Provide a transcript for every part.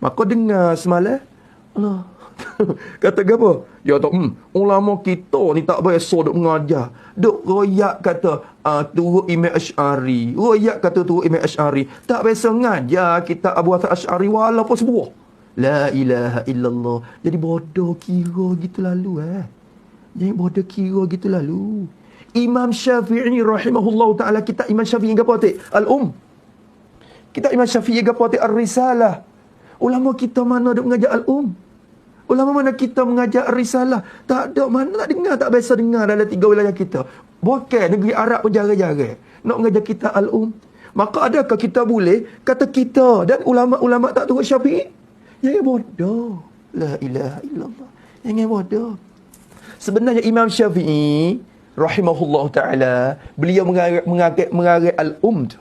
Maka dengar semalam, Allah. Kata apa? Dia kata, ulama kita ni tak biasa duk mengajar. Duk royak kata, turut Imam Asy'ari. Royak kata turut Imam Asy'ari. Tak biasa mengajar kita Abu Hasan Asy'ari walaupun sebuah. La ilaha illallah. Jadi bodoh kira gitu lalu Jadi bodoh kira gitu lalu. Imam Syafi'i rahimahullah ta'ala, kita Imam Syafi'i apa atik? Kita Imam Syafi'i apa atik? Ar-Risalah. Ulama kita mana duk mengajar Ulama mana kita mengajar risalah? Tak ada, mana tak dengar, tak biasa dengar dalam 3 wilayah kita. Bukan negeri Arab pun jarang-jarang nak mengajar kita Maka adakah kita boleh kata kita dan ulama-ulama tak turut Syafi'i? Jangan bodoh. La ilaha illallah. Jangan bodoh. Sebenarnya Imam Syafi'i rahimahullah ta'ala, beliau mengajar tu.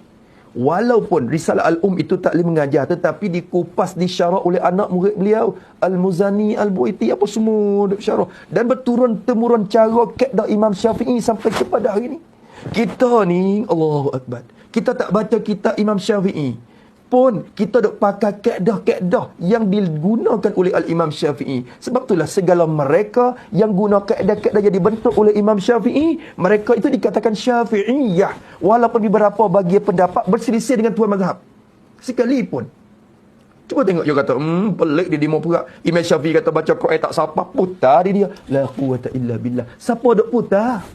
Walaupun risalah itu tak boleh mengajar, tetapi dikupas, disyarah oleh anak murid beliau, Al-Muzani, Al-Bu'aiti, apa semua disyarah. Dan berturun-temurun cara kaedah Imam Syafi'i sampai kepada hari ini. Kita ni, Allahu Akbar, kita tak baca kitab Imam Syafi'i pun kita duk pakai kaedah-kaedah yang digunakan oleh Al-Imam Syafi'i. Sebab itulah segala mereka yang guna kaedah-kaedah yang dibentuk oleh Imam Syafi'i, mereka itu dikatakan Syafi'iyah. Walaupun beberapa bahagian pendapat berselisih dengan tuan mazhab sekalipun. Cuba tengok dia kata, pelik dia demo pula. Imam Syafi'i kata baca Quran tak sapa, putar dia. La quwata illa billah. Siapa duk putar?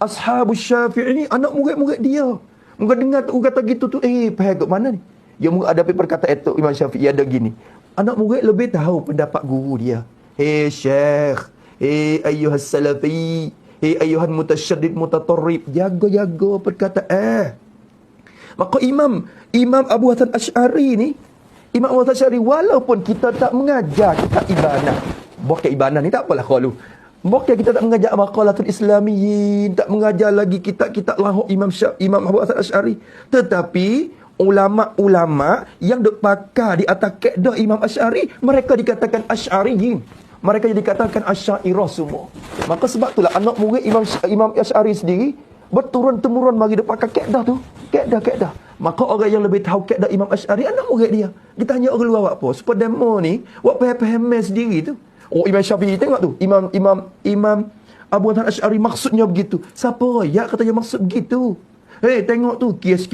Ashabus Syafi'i, anak murid-murid dia. Muka dengar tu kata gitu tu, faham kat mana ni? Dia ada perkataan itu Imam Syafi'i ada gini. Anak murid lebih tahu pendapat guru dia. Hei Syekh, hei ayyuhas salafi, hei ayyuhan mutasyaddid mutatarrib. Jaga-jaga perkataan. Maka Imam Abu Hasan Asy'ari ni, Imam Abu Hasan Asy'ari walaupun kita tak mengajar kita ibanah. Bukan ibanah ni tak apalah kalau. Bukan kita tak mengajar maqalatul islamiyyin, tak mengajar lagi kitab-kitab lahuk Imam Abu Hasan Asy'ari. Tetapi ulama-ulama yang duk pakar di atas kaedah Imam Asy'ari, mereka dikatakan Asy'ariyin. Mereka dikatakan Asy'ariyah semua. Maka sebab itulah anak murid Imam Asy'ari sendiri berturun-temurun mari duk pakar kaedah tu. Kaedah. Maka orang yang lebih tahu kaedah Imam Asy'ari anak murid dia. Ditanya orang luar buat apa? Supaya demo ni buat faham sendiri tu. Oh, Imam Syafi'i tengok tu. Imam Abu Hasan Asy'ari maksudnya begitu. Siapa ya katanya maksud begitu? Tengok tu, kes.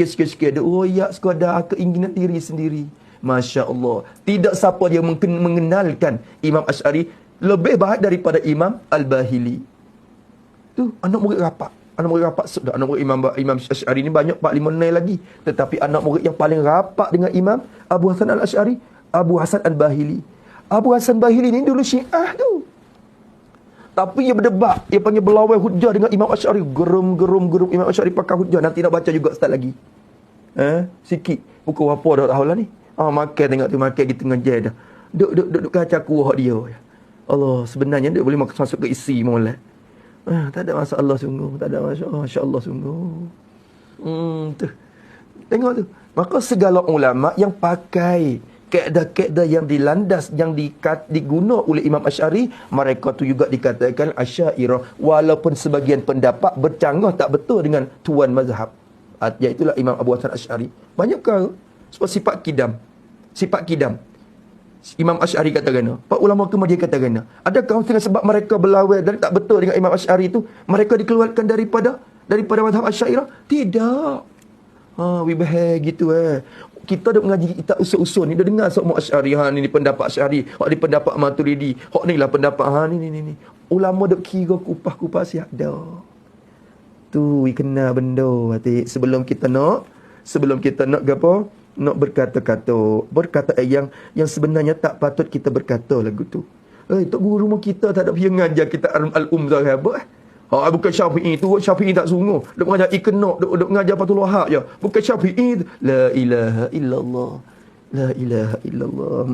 Royak sekadar keinginan diri sendiri. Masya Allah. Tidak siapa dia mengenalkan Imam Asy'ari lebih baik daripada Imam Al-Bahili. Tu, anak murid rapat sudah. Anak murid Imam Asy'ari ni banyak 4-5 nai lagi. Tetapi anak murid yang paling rapat dengan Imam Abu Hasan Al-Asy'ari, Abu Hasan Al-Bahili. Abu Hasan Bahili ni dulu Syiah tu. Tapi dia berdebat, dia panggil berlawan hujah dengan Imam Asy'ari. Gerum Imam Asy'ari pakai hujah. Nanti nak baca juga start lagi. Sikit. Pukul apa dah tahu lah ni. Makan tengok tu, makan gitu ngajar dah. Duk kacau kuah dia. Allah, sebenarnya dia boleh masuk ke isi molek. Tak ada masalah sungguh. Tak ada masalah. Masya-Allah sungguh. Tu. Tengok tu. Maka segala ulama yang pakai kaedah-kaedah yang dilandas, yang diguna oleh Imam Asy'ari, mereka tu juga dikatakan Asy'ariyah. Walaupun sebagian pendapat bercanggah tak betul dengan tuan mazhab. Iaitulah Imam Abu Hasan Asy'ari. Banyak perkara. Sebab sifat kidam. Imam Asy'ari kata gana. Pak ulama kemudian kata gana. Adakah dengan sebab mereka berlawan dan tak betul dengan Imam Asy'ari tu, mereka dikeluarkan daripada mazhab Asy'ariyah? Tidak. Wibah gitu Kita dah mengaji kitab usul-usul ni, dah dengar semua Asy'ari, ni pendapat Asy'ari, hak ni pendapat Maturidi, hak ni lah pendapat ni. Ulama dak kira kupas siap dah. Tu kena benda hati sebelum kita nak gapo? Nak berkata yang sebenarnya tak patut kita berkata lagu tu. Tok guru rumah kita tak ada dia ngajar kita al-umzah apa? Bukan Syafi'i tu, Syafi'i tak sungguh. Duk mengajar Iqna', duk mengajar Fathul Wahhab je. Bukan Syafi'i. La ilaha illallah. La ilaha illallah.